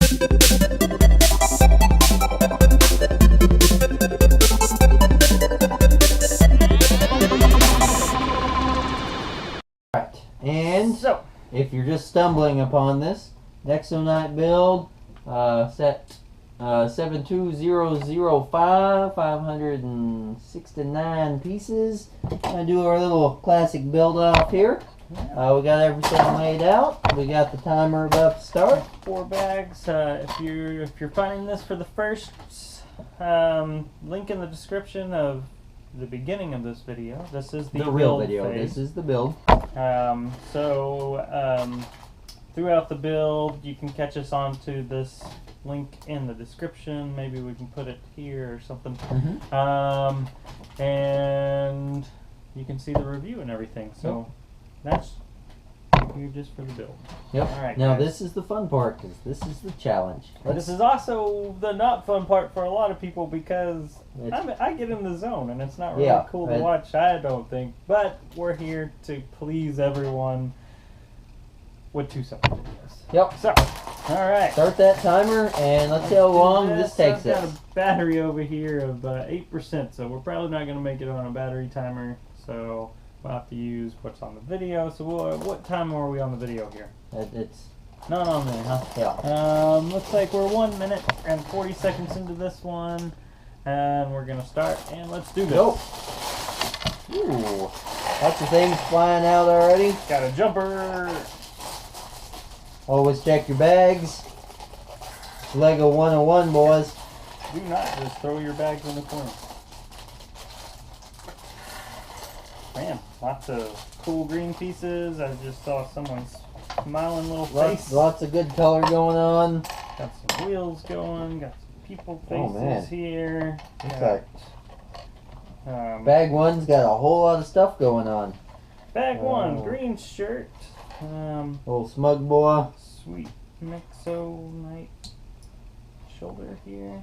Right, and so if you're just stumbling upon this, Nexo Night build, set 72005, 569 pieces. Gonna do our little classic build off here. We got everything laid out. We got the timer about to start. 4 bags. If you're finding this for the first, link in the description of the beginning of this video. This is the real build video. phase. This is the build. Throughout the build, you can catch us onto this link in the description. Maybe we can put it here or something. And you can see the review and everything. So that's here just for the build. Yep. All right. Now guys. this is the fun part because this is the challenge. This is also the not fun part for a lot of people because I get in the zone and it's not really cool to watch, I don't think. But we're here to please everyone with 2 separate videos. Yep. So, all right. Start that timer and let's see how long this takes I've us. got a battery over here of 8%, so we're probably not going to make it on a battery timer. So we'll have to use what's on the video. So what time are we on the video here? It's not on there, huh? Yeah. Looks like we're 1 minute and 40 seconds into this one. And we're going to start, and let's do this. Go. Ooh. Lots of things flying out already. Got a jumper. Always check your bags. Lego 101, boys. Do not just throw your bags in the corner. Man, lots of cool green pieces. I just saw someone's smiling little face. Lots of good color going on. Got some wheels going. Got some people faces here. Okay. Bag 1's got a whole lot of stuff going on. Bag 1, green shirt. Little smug boy. Sweet Nexo Night shoulder here.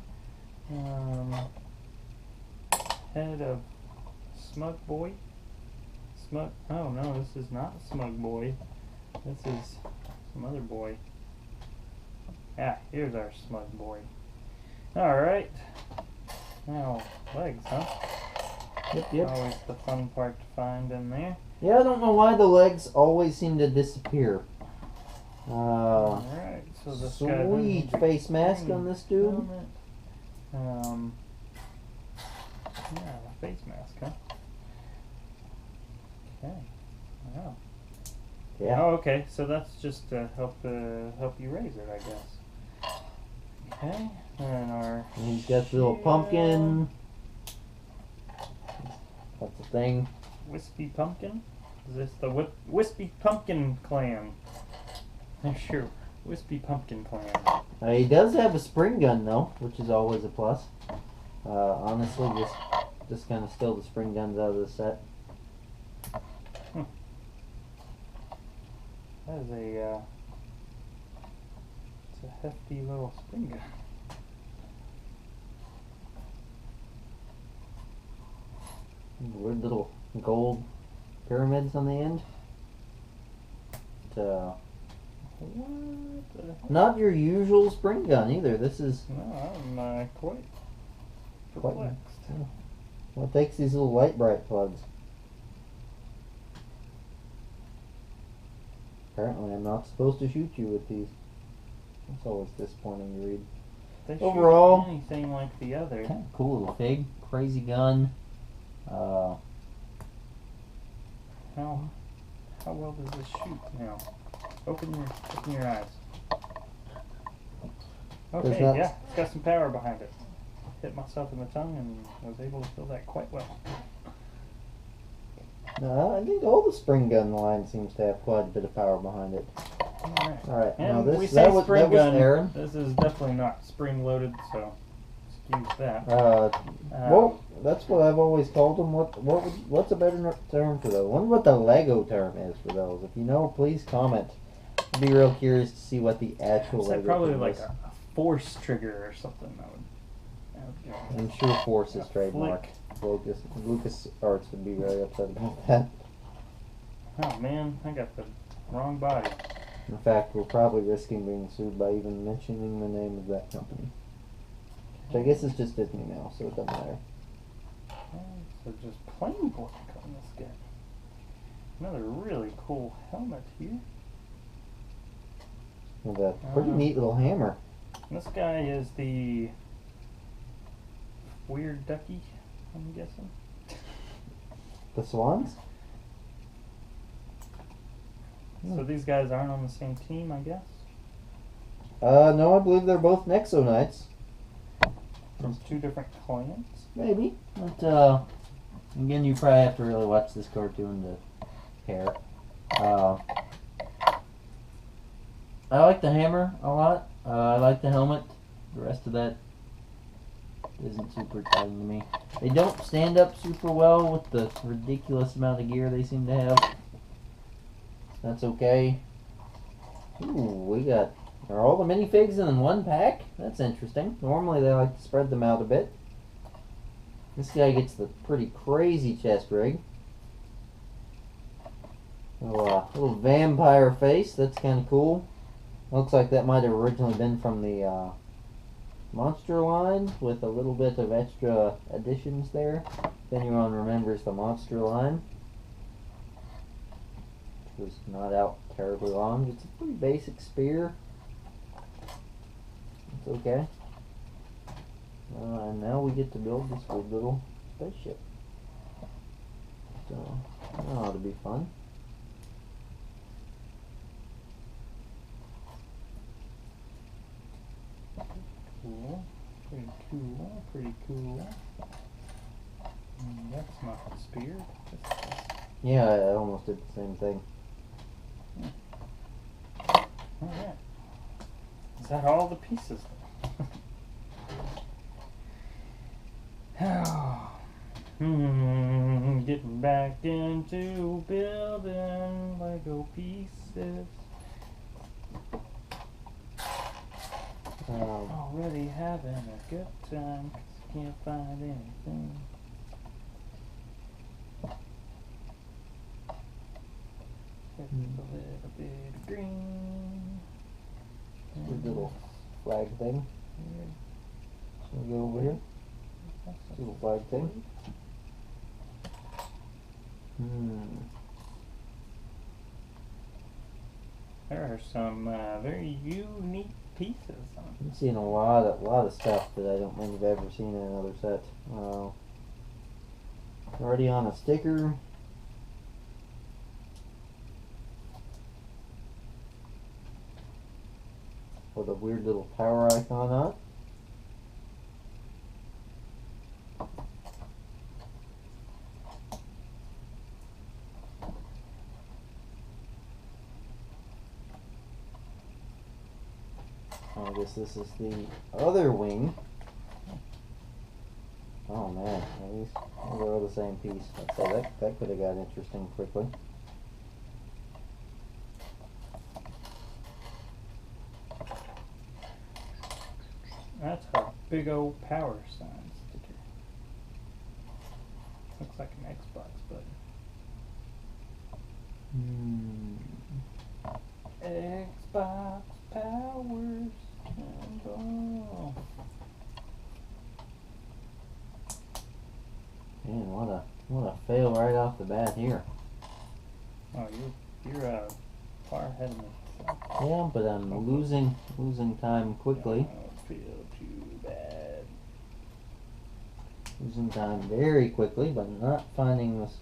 Head of smug boy. Smug. Oh no, this is not a smug boy. This is some other boy. Yeah, here's our smug boy. All right. Now legs, huh? Yep. Always the fun part to find in there. Yeah, I don't know why the legs always seem to disappear. Alright, so this sweet face mask on this dude. Yeah, the face mask, huh? Okay. Wow. Yeah. Oh, okay. So that's just to help you raise it, I guess. Okay. And he's got the little pumpkin. That's the thing. Wispy Pumpkin? Is this the Wispy Pumpkin Clan? Sure, Wispy Pumpkin Clan. He does have a spring gun though, which is always a plus. Honestly, just kind of steal the spring guns out of the set. That is it's a hefty little spring gun. Weird little gold pyramids on the end. What? Not your usual spring gun either. This is. No, I'm quite perplexed. What takes these little light bright plugs? Apparently, I'm not supposed to shoot you with these. It's always disappointing to read. They Overall, shoot anything like the other. Kind of cool little pig, crazy gun. How well does this shoot now? Open your eyes. Okay, yeah, it's got some power behind it. Hit myself in the tongue and was able to feel that quite well. I think all the spring gun line seems to have quite a bit of power behind it. Alright, and now we say spring gun. Aaron. This is definitely not spring loaded, so excuse that. Well, that's what I've always called them. What's a better term for those? I wonder what the Lego term is for those. If you know, please comment. I'd be real curious to see what the actual Lego probably term like is. a force trigger or something. I'm sure Force is trademark. Lucas Arts would be very upset about that. Oh man, I got the wrong body. In fact, we're probably risking being sued by even mentioning the name of that company. Which I guess is just Disney now, so it doesn't matter. Okay, so just plain black on this guy. Another really cool helmet here. With a pretty neat little hammer. This guy is the weird ducky, I'm guessing. The swans? So these guys aren't on the same team, I guess? No, I believe they're both Nexo Knights. From two different clans? Maybe. But, again, you probably have to really watch this cartoon to care. I like the hammer a lot. I like the helmet. The rest of that isn't super exciting to me. They don't stand up super well with the ridiculous amount of gear they seem to have. That's okay. Ooh, we got... Are all the minifigs in one pack? That's interesting. Normally they like to spread them out a bit. This guy gets the pretty crazy chest rig. Little vampire face. That's kind of cool. Looks like that might have originally been from the monster line with a little bit of extra additions there. If anyone remembers the monster line. Which was not out terribly long. It's a pretty basic spear. It's okay. And now we get to build this weird little spaceship. So, that ought to be fun. Cool. Pretty cool. Pretty cool. That's not the spear. Yeah, I almost did the same thing. Alright. Is that all the pieces? Getting back into building Lego pieces. Already having a good time 'cause I can't find anything. Just a little bit of green. Good little flag thing. So we go over here. Little flag thing. There are some very unique pieces on I'm seeing a lot of stuff that I don't think I've ever seen in another set. Already on a sticker. With a weird little power icon on it. I guess this is the other wing. Oh man, these are all the same piece. I'd say that could have got interesting quickly. That's a big old power sign sticker. Looks like an Xbox button. Xbox powers and all. Man, what a fail right off the bat here. Oh, you're far ahead of me. Yeah, but I'm losing time quickly. Don't feel too bad. Losing time very quickly, but not finding this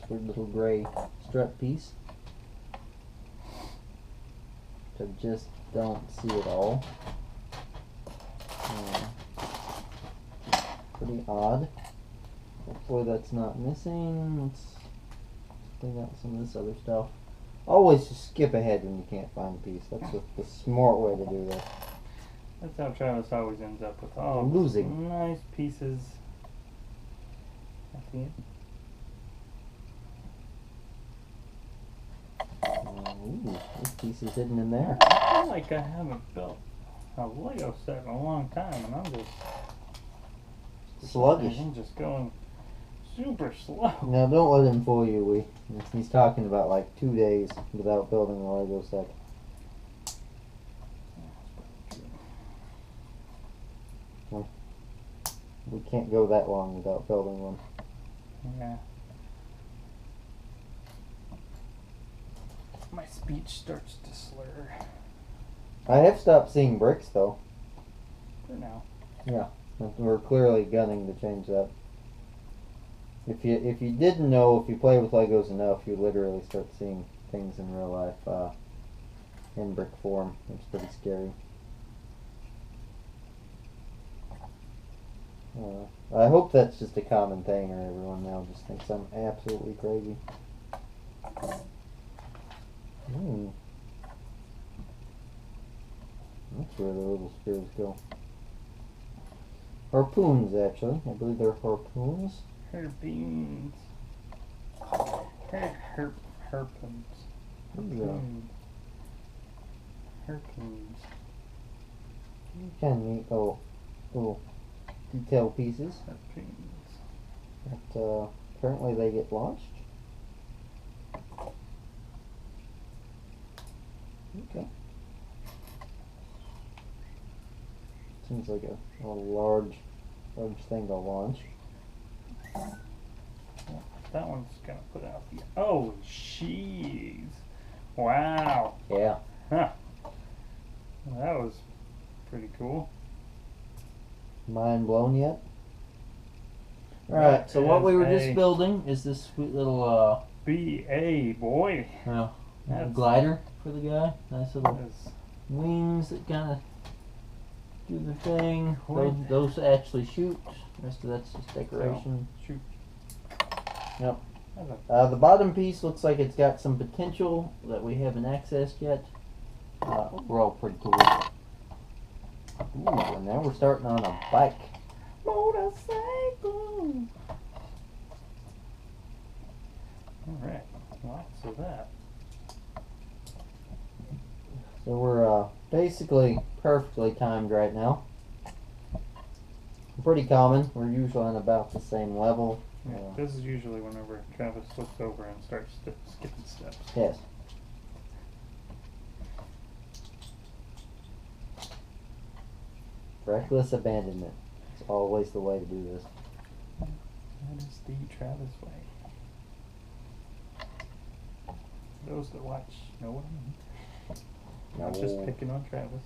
weird little gray strut piece. Which I just don't see at all. Pretty odd. Hopefully that's not missing. Let's clean out some of this other stuff. Always just skip ahead when you can't find a piece. That's the smart way to do that. That's how Travis always ends up with all losing nice pieces at the end. Ooh, this piece is hidden in there. I feel like I haven't built a Lego set in a long time, and I'm just sluggish. I'm just going super slow. Now don't let him fool you. He's talking about like 2 days without building a Lego set. We can't go that long without building one. Yeah. My speech starts to slur. I have stopped seeing bricks though. For now. Yeah, we're clearly gunning to change that. If you didn't know, if you play with Legos enough, you literally start seeing things in real life in brick form. It's pretty scary. I hope that's just a common thing, or everyone now just thinks I'm absolutely crazy. That's where the little spears go. Harpoons, actually. I believe they're harpoons. Harpoons. Harpoons. Harpoons. Harpoons. Kind of neat little detail pieces. Harpoons. But apparently they get launched. Okay. Seems like a large thing to launch. That one's gonna put out the. Oh, jeez! Wow. Yeah. Huh. Well, that was pretty cool. Mind blown yet? Alright, so what we were just BA. building is this sweet little BA, boy. glider for the guy. Nice little That's wings that kind of do the thing. Boy. Those actually shoot. The rest of that's just decoration. shoot. Yep. The bottom piece looks like it's got some potential that we haven't accessed yet. Overall, pretty cool. Ooh, and now we're starting on a bike. Motorcycle. Alright, lots of that. So we're basically perfectly timed right now. Pretty common. We're usually on about the same level. Yeah, this is usually whenever Travis looks over and starts skipping steps. Yes. Reckless abandonment. It's always the way to do this. That is the Travis way. Those that watch know what I mean. I'm just picking on Travis.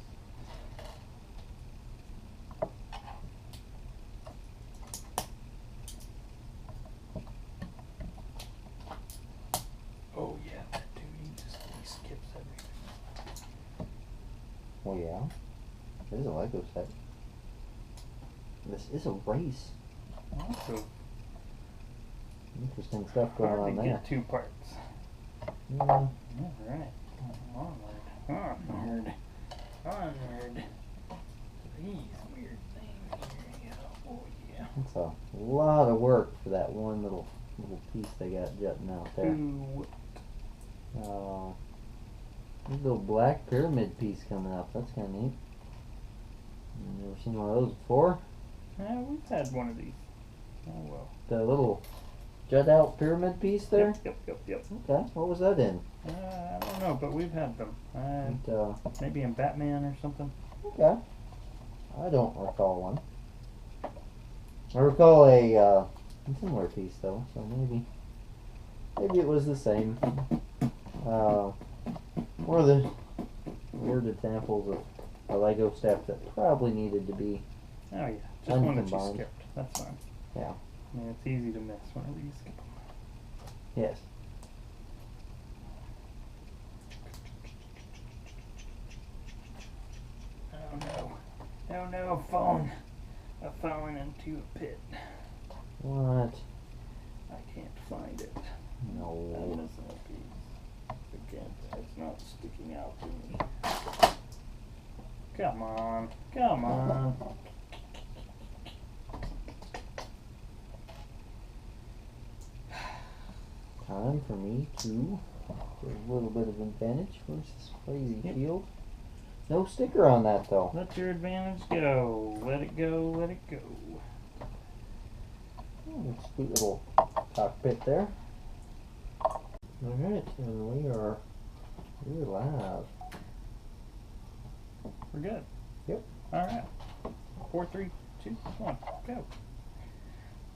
Oh yeah, that dude, he skips everything. Well, yeah. It is a Lego set. This is a race. Also, Interesting stuff going hard on to there. get 2 parts. Yeah. Alright. Onward. Onward. These weird things here. Oh yeah. It's a lot of work for that one little piece they got jutting out there. Ooh. There's a little black pyramid piece coming up. That's kind of neat. Never seen one of those before. Yeah, we've had one of these. Oh well. The little jut out pyramid piece there? Yep. Okay, what was that in? I don't know, but we've had them. Maybe in Batman or something. Okay. I don't recall one. I recall a similar piece though, so maybe it was the same. One of the weird examples of a Lego stuff that probably needed to be Oh yeah, just one that you uncombined. skipped. That's fine. Yeah. I mean, it's easy to miss whenever you skip them. Yes. Oh no. Oh no, a phone. I've fallen into a pit. What? I can't find it. I'm No. missing a piece. Again, it's not sticking out to me. Come on. Come on. Time for me to get a little bit of advantage. Where's this crazy field? No sticker on that though. Let your advantage go. Let it go. Let it go. Oh, sweet little cockpit there. Alright, and we're live. We're good. Yep. Alright. 4, 3, 2, 1, go.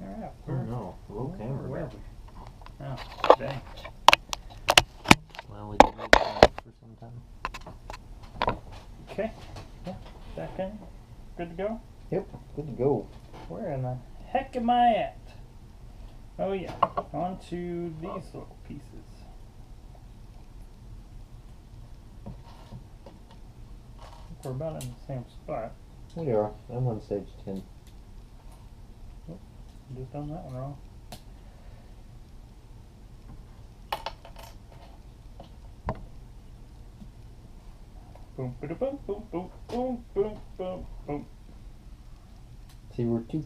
Alright. Oh no, low camera Where are back. we? Oh, dang. Well, we didn't make that for some time. Okay. Yeah, back in. Good to go? Yep, good to go. Where in the heck am I at? Oh yeah, on to these little pieces. I think we're about in the same spot. We are. I'm on stage 10. Just done that one wrong. Boom, boom, boom, boom, boom, boom, boom, boom, boom. See, we're too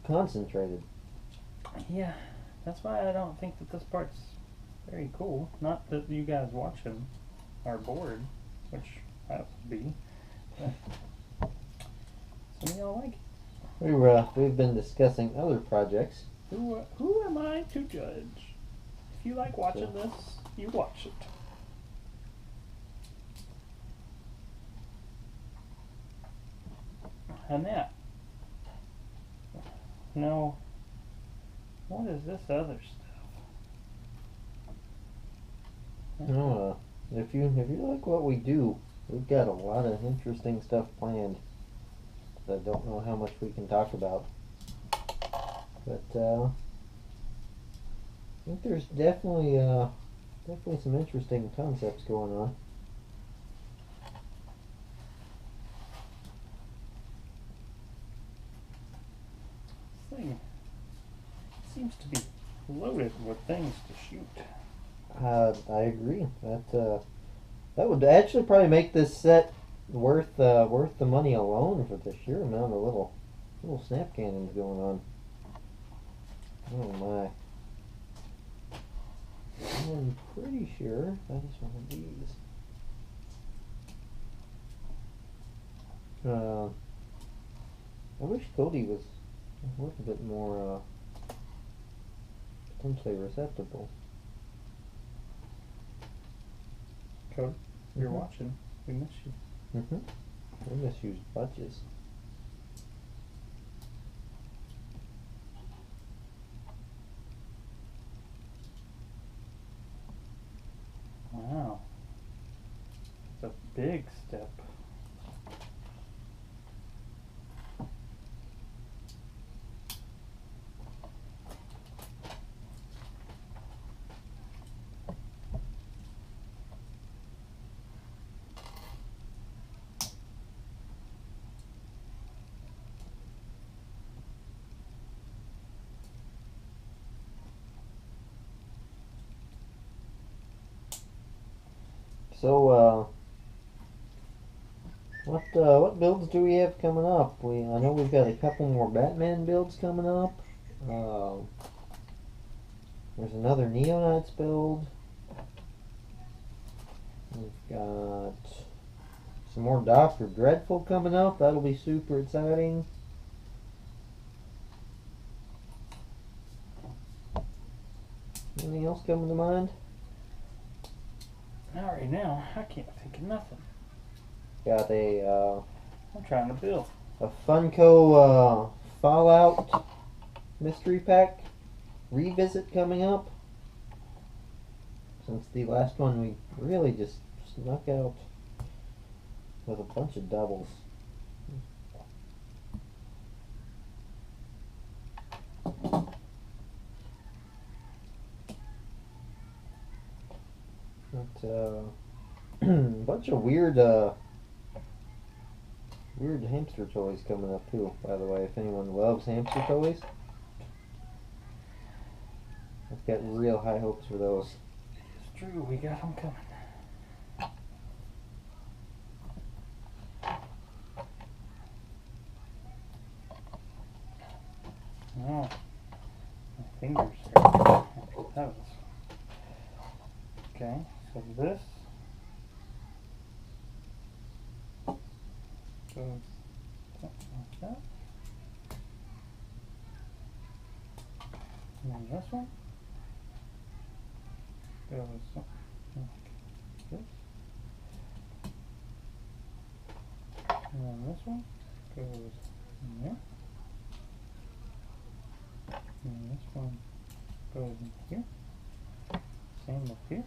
concentrated. Yeah, that's why I don't think that this part's very cool. Not that you guys watching are bored, which I would be. But some of y'all like it. We've been discussing other projects. Who am I to judge? If you like watching this, you watch it. And that. No. What is this other stuff? No, if you like what we do, we've got a lot of interesting stuff planned. I don't know how much we can talk about, but I think there's definitely some interesting concepts going on. This thing seems to be loaded with things to shoot. I agree. That would actually probably make this set worth the money alone for the sheer amount of little snap cannons going on. Oh my! I'm pretty sure that is one of these. I wish Cody was a little bit more potentially receptible. Cody, if you're watching, we miss you. I misuse bunches. Wow. It's a big step. So, what builds do we have coming up? I know we've got a couple more Batman builds coming up. There's another Neonites build. We've got some more Dr. Dreadful coming up. That'll be super exciting. Anything else coming to mind? Not right now. I can't think of nothing. Got I'm trying to build. a Funko Fallout mystery pack revisit coming up. Since the last one we really just snuck out with a bunch of doubles. But bunch of weird hamster toys coming up too, by the way, if anyone loves hamster toys. I've got real high hopes for those. It's true, we got them coming. Oh, my fingers hurt. That was... Okay, so this goes something like that. And then this one goes something like this. And then this one goes In there. And this one goes in here. Same up here.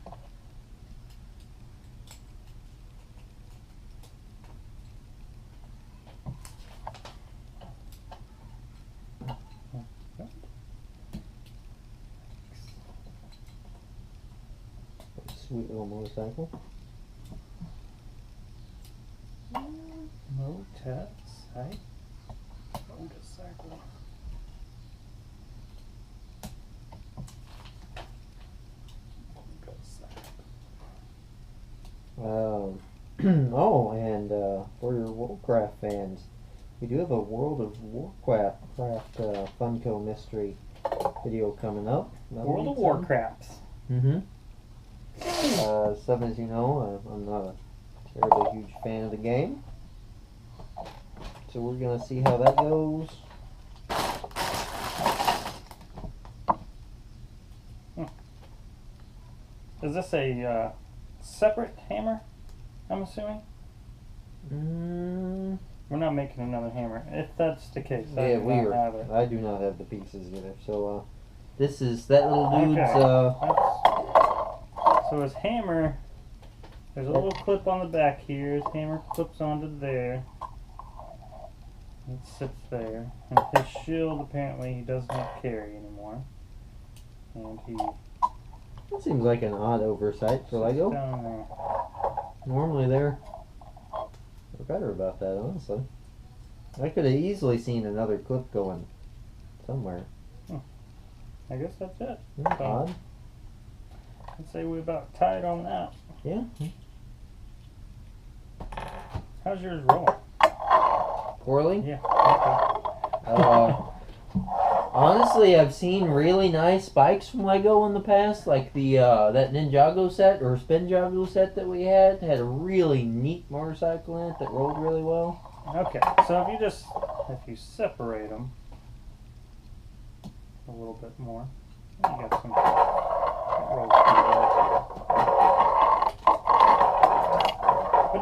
Sweet little motorcycle. Motorcycle. Motorcycle. Oh, and for your Warcraft fans, we do have a World of Warcraft Funko mystery video coming up. World of Warcraft. Mm-hmm. Some, as you know, I'm not a terribly huge fan of the game, so we're gonna see how that goes. Is this a separate hammer? I'm assuming. We're not making another hammer. If that's the case, I Yeah, do not have it. I do not have the pieces either. So this is that little dude's. So his hammer. There's a little clip on the back here. His hammer clips onto there. It sits there. And his shield apparently he does not carry anymore. And he. That seems like an odd oversight for Lego. Down there. Normally they're better about that, honestly. I could have easily seen another clip going somewhere. I guess that's it. Odd. I'd say we about tied on that. Yeah. How's yours rolling? Poorly? Yeah. Okay. Honestly, I've seen really nice bikes from Lego in the past, like the that Ninjago set or Spinjago set that we had a really neat motorcycle in it that rolled really well. Okay, so if you separate them a little bit more, you got some that rolls pretty well. But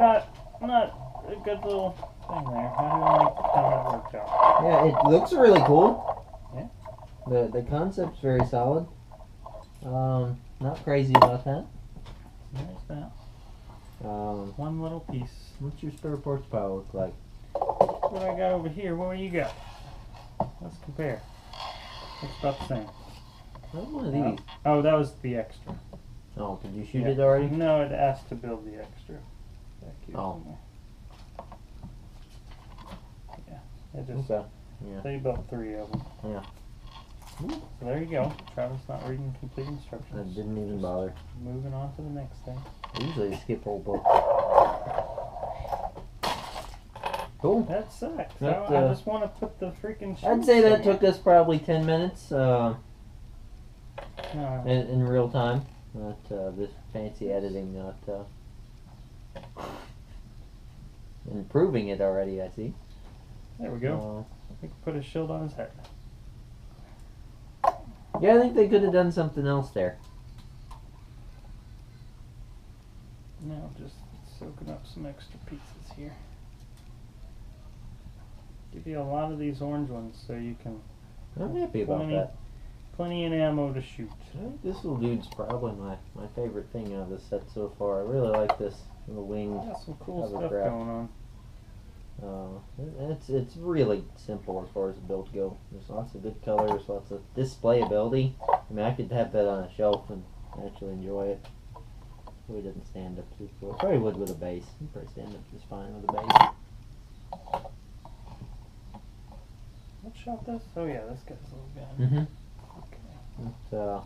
not a good little thing there. How do you like how that worked out? Yeah, it looks really cool. Yeah. The concept's very solid. Not crazy about that. There's that. One little piece. What's your spare parts pile look like? What I got over here, what do you got? Let's compare. Looks about the same. What's one of these? Oh, that was the extra. Oh, did you shoot it already? No, it asked to build the extra. Back here somewhere. Yeah, it just. Okay. Yeah. So you built 3 of them. Yeah. So there you go. Travis not reading complete instructions. I didn't even bother. Moving on to the next thing. I usually skip whole books. Cool. That sucks. That, I just want to put the freaking. I'd say that took us probably 10 minutes in real time. Not this fancy editing, not improving it already, I see. There we go. We can put a shield on his head. Yeah, I think they could have done something else there. Now just soaking up some extra pieces here. Give you a lot of these orange ones so you can. I'm happy about that. Plenty of ammo to shoot. I think this little dude's probably my favorite thing out of the set so far. I really like this little wing. Got some cool stuff hovercraft going on. It's really simple as far as the build go. There's lots of good colors, lots of displayability. I mean, I could have that on a shelf and actually enjoy it. Probably doesn't stand up super well. Probably would with a base. You'd probably stand up just fine with a base. What shot this? Oh yeah, this guy's a little gun. Mm-hmm. Okay. So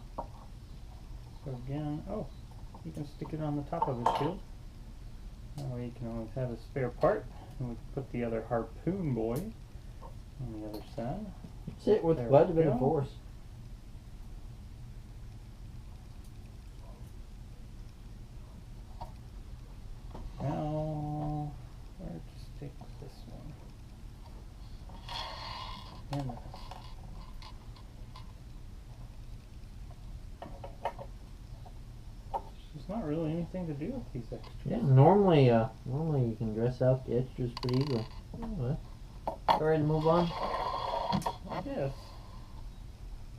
again, you can stick it on the top of his shield. That way you can always have a spare part. And we can put the other harpoon boy on the other side. that's it with quite a bit of force. Now, where to stick this one? And this. There's not really anything to do with these extras. Yeah, normally you can dress out the extras pretty easily. Anyway. ready to move on? Yes.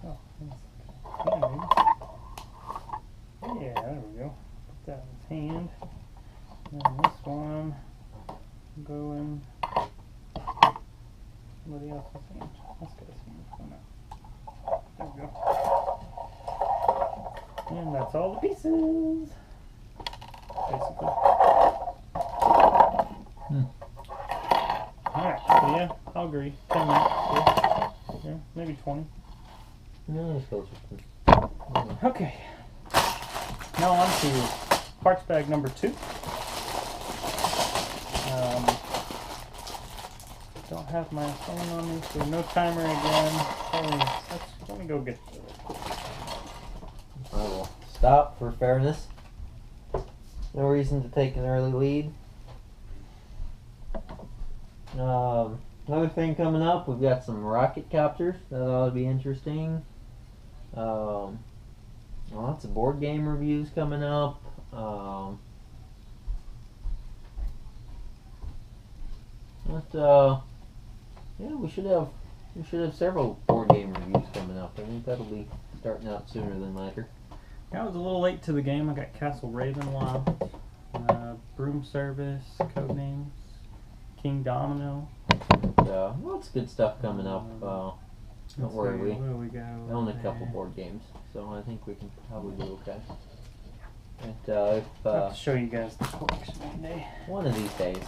Oh, yeah, there we go. Put that in his hand. And this one go in somebody else's hand. This guy's hand. Oh no. There we go. And that's all the pieces. Basically. Alright, so yeah, I'll agree. 10 minutes. Yeah, maybe 20. No, let's go. Okay. Now on to parts bag number 2. Don't have my phone on me, so no timer again. Let me go get it. I will stop for fairness. No reason to take an early lead. Another thing coming up, we've got some rocket copters. That ought to be interesting. Lots of board game reviews coming up. Yeah, we should have several board game reviews coming up. I think that'll be starting out sooner than later. I was a little late to the game. I got Castle Ravenloft, Broom Service, Codenames, King Domino. Lots of good stuff coming up. Don't worry, we own a couple board games, so I think we can probably do okay. And, I'll have to show you guys the collection one day. One of these days.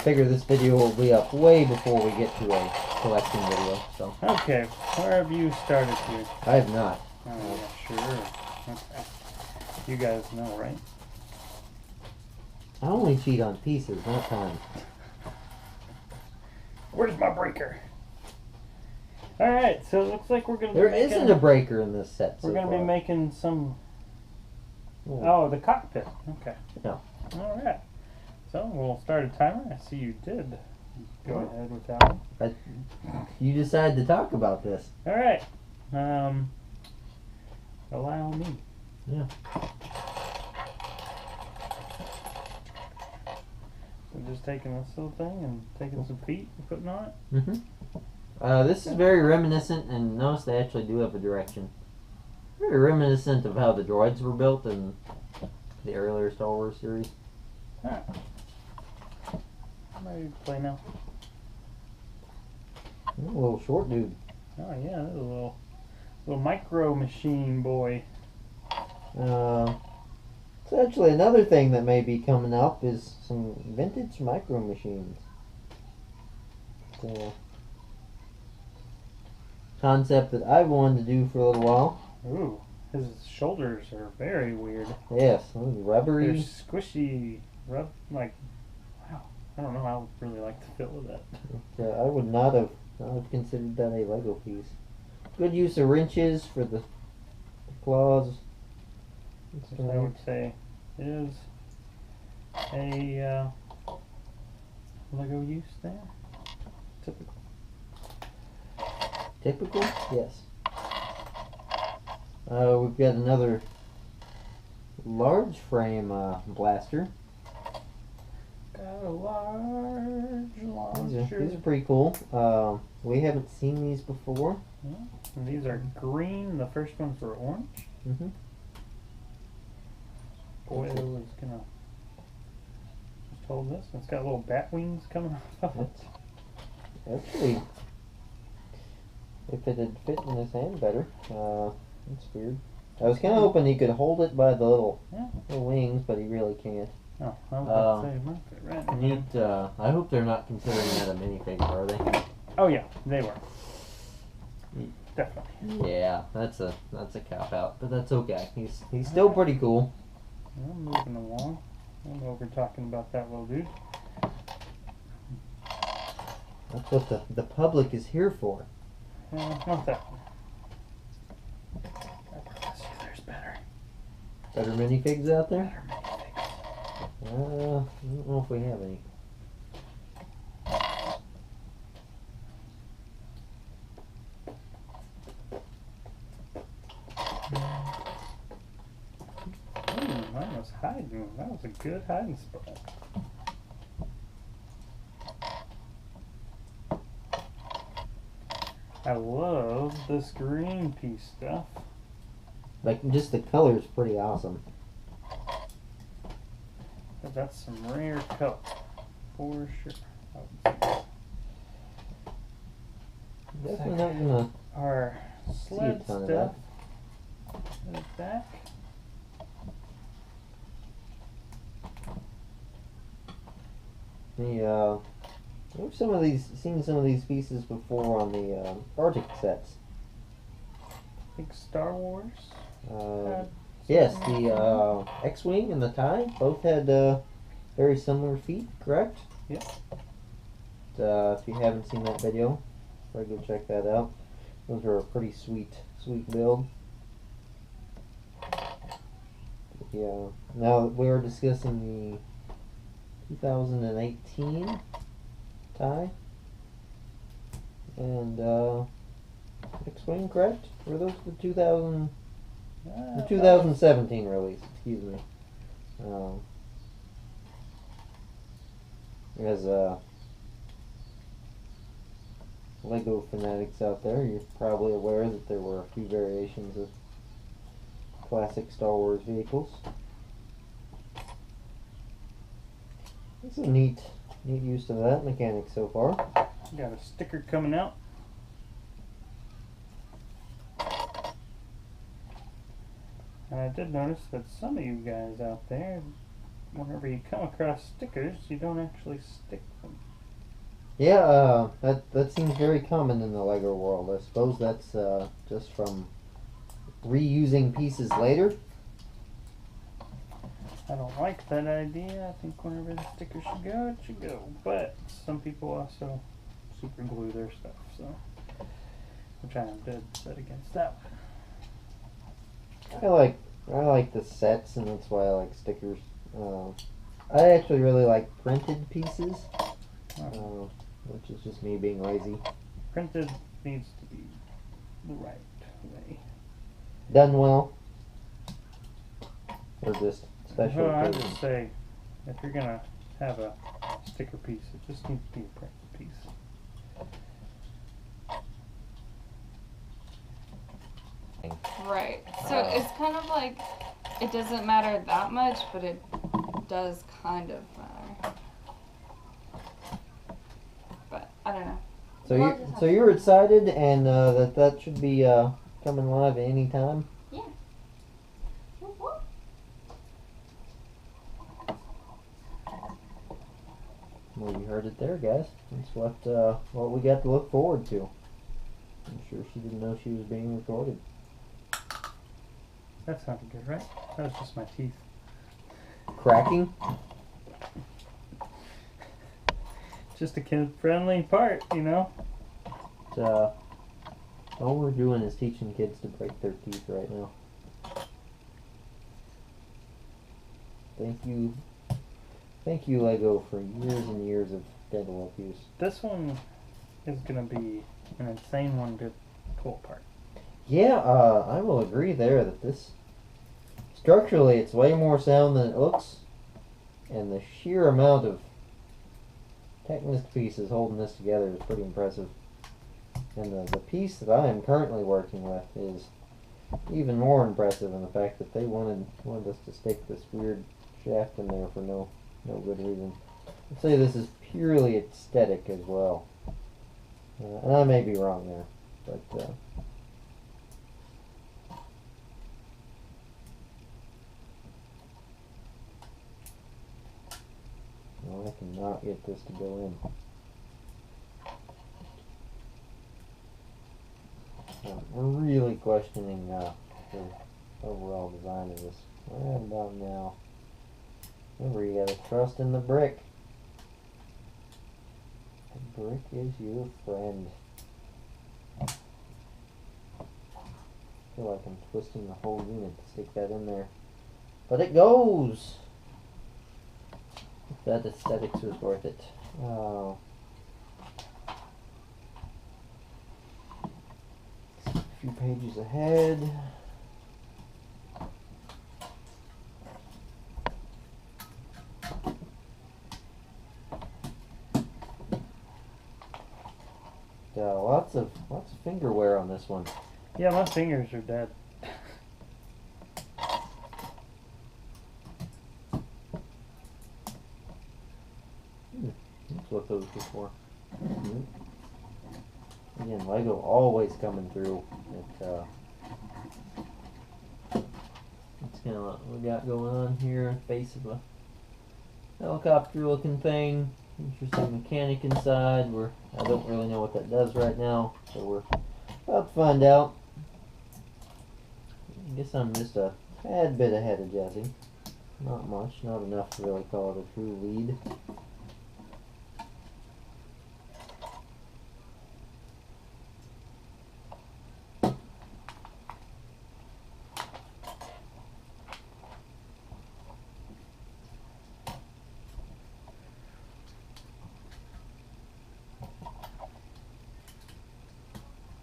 Figure this video will be up way before we get to a collection video. So. Okay, where have you started here? I have not. Oh yeah, sure. Okay. You guys know, right? I only cheat on pieces, not time. Where's my breaker? Alright, so it looks like we're going to There isn't a breaker in this set. We're going to be making some... Oh, the cockpit. Okay. Yeah. Alright. So we'll start a timer. I see you did. Go ahead with that one. You decided to talk about this. Alright. Allow me. Yeah. So just taking this little thing and taking some feet and putting on it. Mm-hmm. This is very reminiscent, and notice they actually do have a direction. Very reminiscent of how the droids were built in the earlier Star Wars series. Alright. I'm ready to play now. A little short dude. Oh yeah, that's a little micro machine boy. So actually another thing that may be coming up is some vintage micro machines. Concept that I've wanted to do for a little while. Ooh, his shoulders are very weird. Yes, rubbery. They're squishy, like, wow. I don't know, I would really like the feel of that. I would not have considered that a Lego piece. Good use of wrenches for the claws. I would say is a Lego use there. Typical. Typical? Yes. We've got another large frame blaster. Got a large launcher. These are pretty cool. We haven't seen these before. Yeah. And these are green. The first ones were orange. Mm-hmm. Boy, it was gonna just hold this. It's got little bat wings coming off of it. Actually, if it had fit in his hand better, that's weird. I was kind of hoping he could hold it by the little wings, but he really can't. Oh, I was about to say, it might fit right in Neat. I hope they're not considering that a minifigure, are they? Oh yeah, they were. Definitely. Yeah, that's a cop out, but that's okay. He's still pretty cool. I'm moving along. I'm over talking about that little dude. That's what the public is here for. Not that one. There's better. Better minifigs out there? Better minifigs. I don't know if we have any. Mine was hiding. That was a good hiding spot. I love this green piece stuff. Like, just the color's pretty awesome. But that's some rare color. For sure. Definitely not gonna Our see a sled ton of stuff. that. Put it back. I've seen some of these pieces before on the Arctic sets. I think Star Wars. Yes, the X-Wing and the TIE both had very similar feet, correct? Yep. If you haven't seen that video, probably go check that out. Those are a pretty sweet build. Yeah. Now we were discussing the 2018 TIE and X-Wing, correct? Were those the 2017 release? Excuse me. As Lego fanatics out there, you're probably aware that there were a few variations of classic Star Wars vehicles. It's a neat use of that mechanic so far. Got a sticker coming out. And I did notice that some of you guys out there, whenever you come across stickers, you don't actually stick them. Yeah, that seems very common in the Lego world. I suppose that's just from reusing pieces later. I don't like that idea. I think whenever the sticker should go, it should go. But some people also super glue their stuff, so which I am dead set against that one. I like the sets, and that's why I like stickers. I actually really like printed pieces, which is just me being lazy. Printed needs to be the right way. Done well, or just special. Well, I just say, if you're gonna have a sticker piece, it just needs to be a printed piece. Right. So it's kind of like it doesn't matter that much, but it does kind of matter. But I don't know. So you're excited, and that should be coming live at any time. Yeah. Well, you heard it there, guys. That's what we got to look forward to. I'm sure she didn't know she was being recorded. That sounded good, right? That was just my teeth. Cracking? Just a kid-friendly part, you know? All we're doing is teaching kids to break their teeth right now. Thank you, Lego, for years and years of dental abuse. This one is gonna be an insane one to pull apart. Yeah, I will agree there that this structurally it's way more sound than it looks, and the sheer amount of Technic pieces holding this together is pretty impressive. And the piece that I am currently working with is even more impressive in the fact that they wanted us to stick this weird shaft in there for no good reason. I'd say this is purely aesthetic as well. And I may be wrong there, but I cannot get this to go in. I'm really questioning the overall design of this. Right about now. Remember, you gotta trust in the brick. The brick is your friend. I feel like I'm twisting the whole unit to stick that in there. But it goes! If that aesthetics was worth it. A few pages ahead. lots of finger wear on this one. Yeah, my fingers are dead. That's what those were for. Again, Lego always coming through. It's kind of what we got going on here. Face of a helicopter-looking thing. Interesting mechanic inside. I don't really know what that does right now, so we're about to find out. I guess I'm just a tad bit ahead of Jesse. Not much, not enough to really call it a true lead.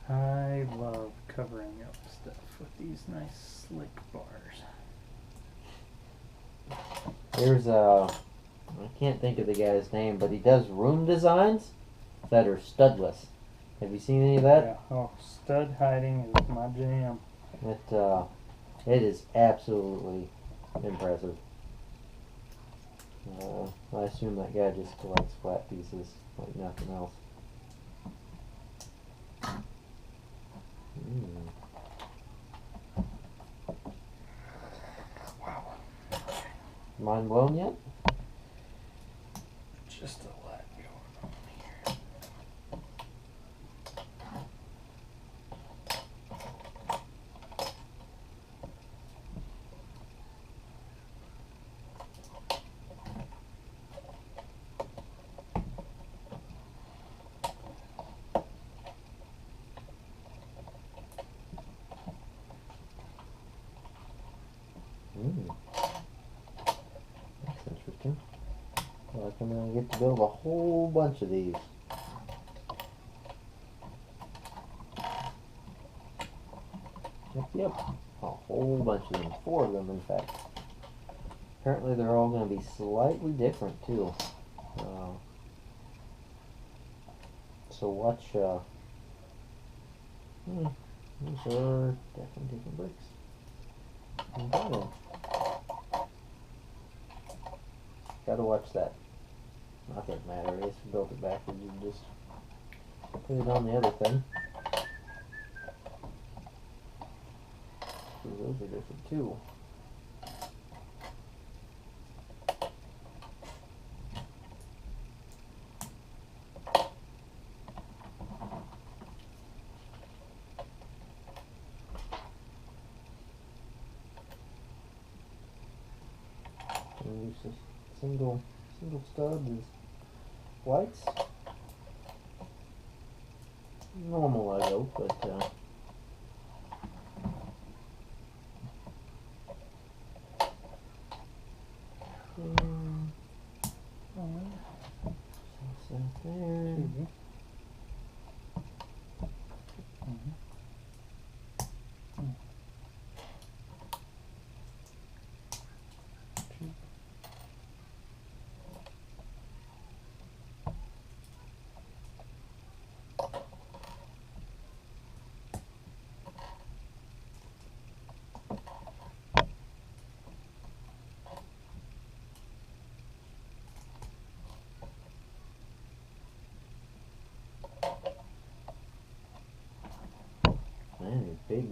I love covering up stuff with these nice slick bars. There's I can't think of the guy's name, but he does room designs that are studless. Have you seen any of that? Yeah. Oh, stud hiding is my jam. It is absolutely impressive. I assume that guy just collects flat pieces like nothing else. Wow. Mind blown yet? Just a lot going on here. That's interesting. Well, I'm gonna get to build a whole bunch of these. Yep. A whole bunch of them. 4 of them, in fact. Apparently they're all going to be slightly different, too. So watch, these are definitely different bricks. Okay. Gotta watch that. Not that it matters. I guess if you built it backwards, you can just put it on the other thing. So those are different too. And use a single stud is whites. Normal Lego, but so there. Man, these big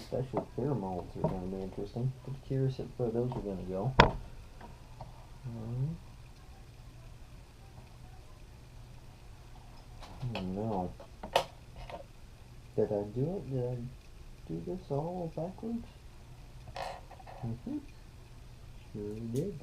special clear molds are going to be interesting. Pretty curious at where those are going to go. No. Did I do it? Did I do this all backwards? Sure did.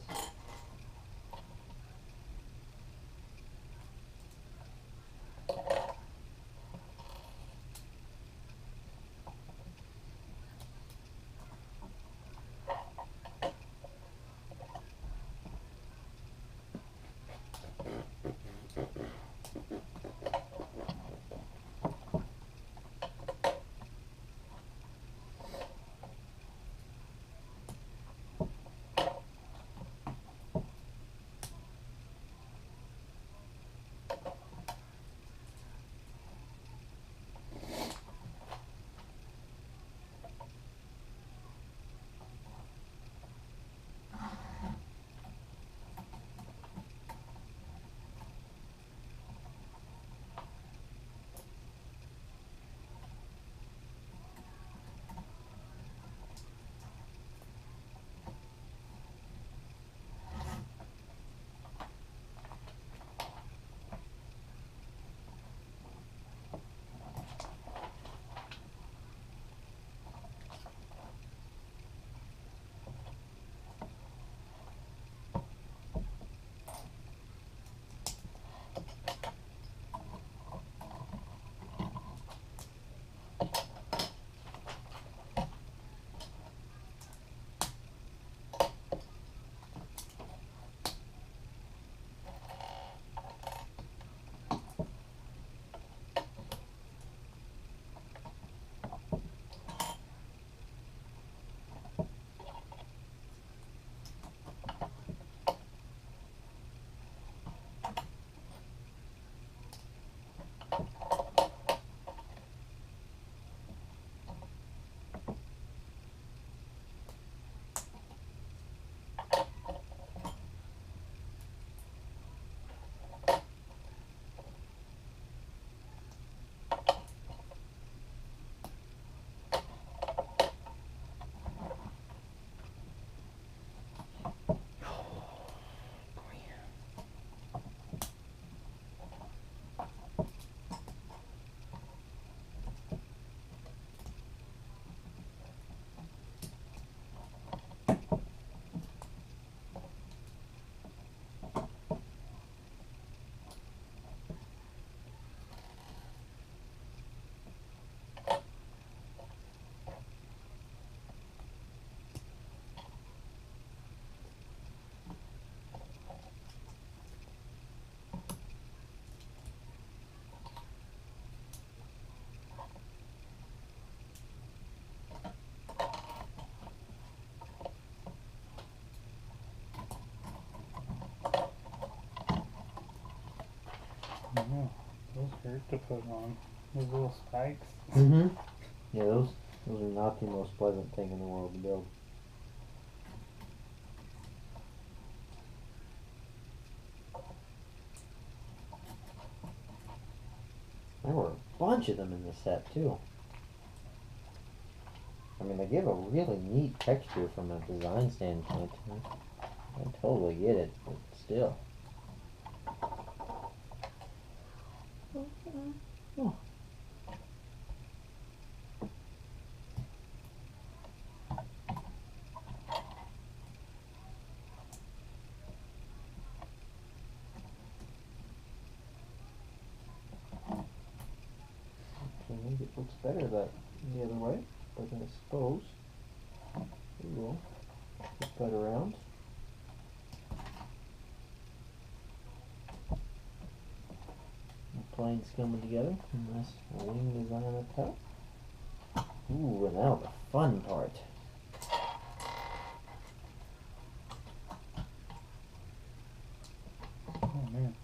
Oh, those hurt to put on. Those little spikes. Mm-hmm. Yeah, those are not the most pleasant thing in the world to build. There were a bunch of them in this set too. I mean, they give a really neat texture from a design standpoint. I totally get it, but still. Oh. I think it looks better the other way, but I suppose we will flip that around. The planes coming together, nice wing design up top. Ooh, and now the fun part. Oh man.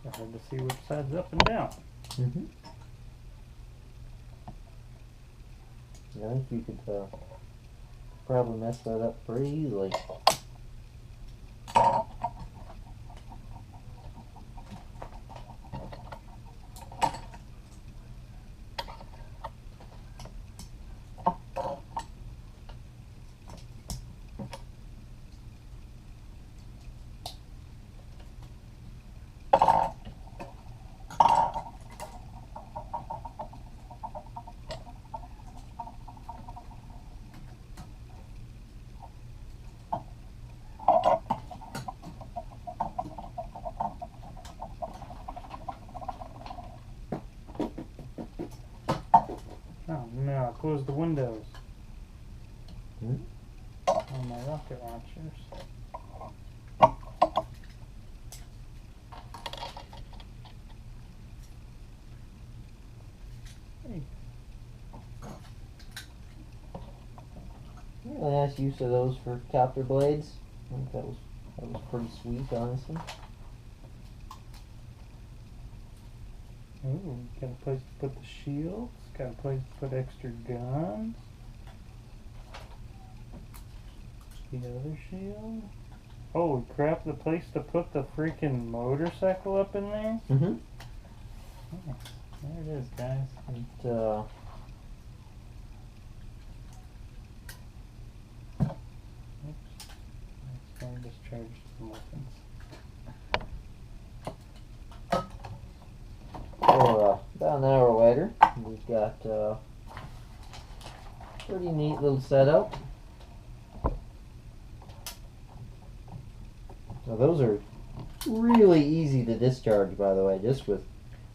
I had to see which side's up and down. Mm-hmm. Yeah, I think you could probably mess that up pretty easily. Oh no, close the windows. Hmm? On my rocket launchers. Hey. Really nice use of those for copter blades. I think that was pretty sweet, honestly. Ooh, got a place to put the shields. Got a place to put extra guns. The other shield. Holy crap, the place to put the freaking motorcycle up in there? Mm-hmm. Nice. There it is, guys. Oops. That's going to discharge some weapons. So, about an hour later, we've got pretty neat little setup. Now those are really easy to discharge, by the way, just with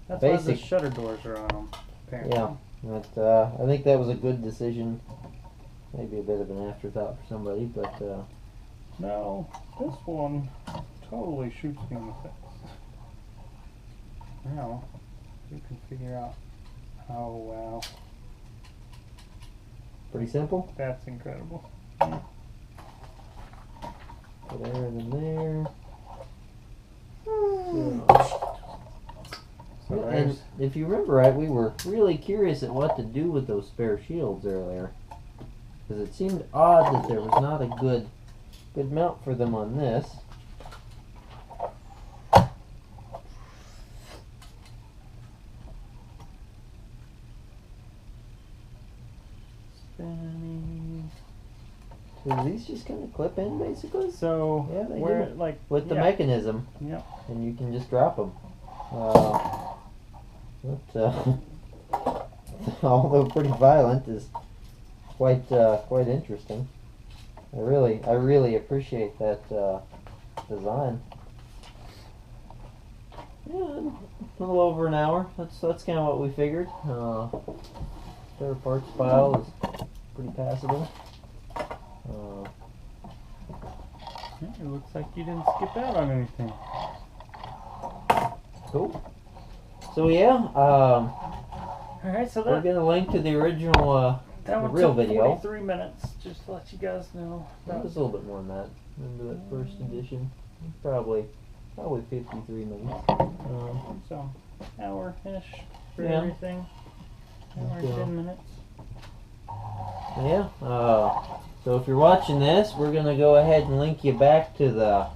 That's why the basic. shutter doors are on them, apparently. Yeah, but I think that was a good decision. Maybe a bit of an afterthought for somebody, but No, this one totally shoots me in the face. Now, you can figure out. Oh, wow. pretty simple. That's incredible. Put air in there. So And there's, if you remember right, we were really curious at what to do with those spare shields earlier, because it seemed odd that there was not a good mount for them on this. spinning. So these just kind of clip in, basically, So, Yeah, they where, do. like, with the yeah. mechanism, Yep. and you can just drop them. Although pretty violent, is quite interesting. I really appreciate that design. Yeah, a little over an hour. That's kind of what we figured. Spare parts file is pretty passable. Yeah, it looks like you didn't skip out on anything. Cool. So yeah, Alright, so we're gonna link to the original, that the one real took video. 43 minutes, just to let you guys know. That was a little bit more than that. Remember that first edition? Probably 53 minutes. So, hour-ish for Yeah. everything. Hour and Yeah. 10 minutes. Yeah. So if you're watching this, we're gonna go ahead and link you back to the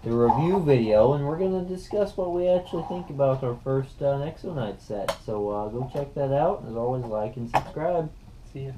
review video, and we're gonna discuss what we actually think about our first Nexo Night set. So go check that out. As always, like and subscribe. See ya.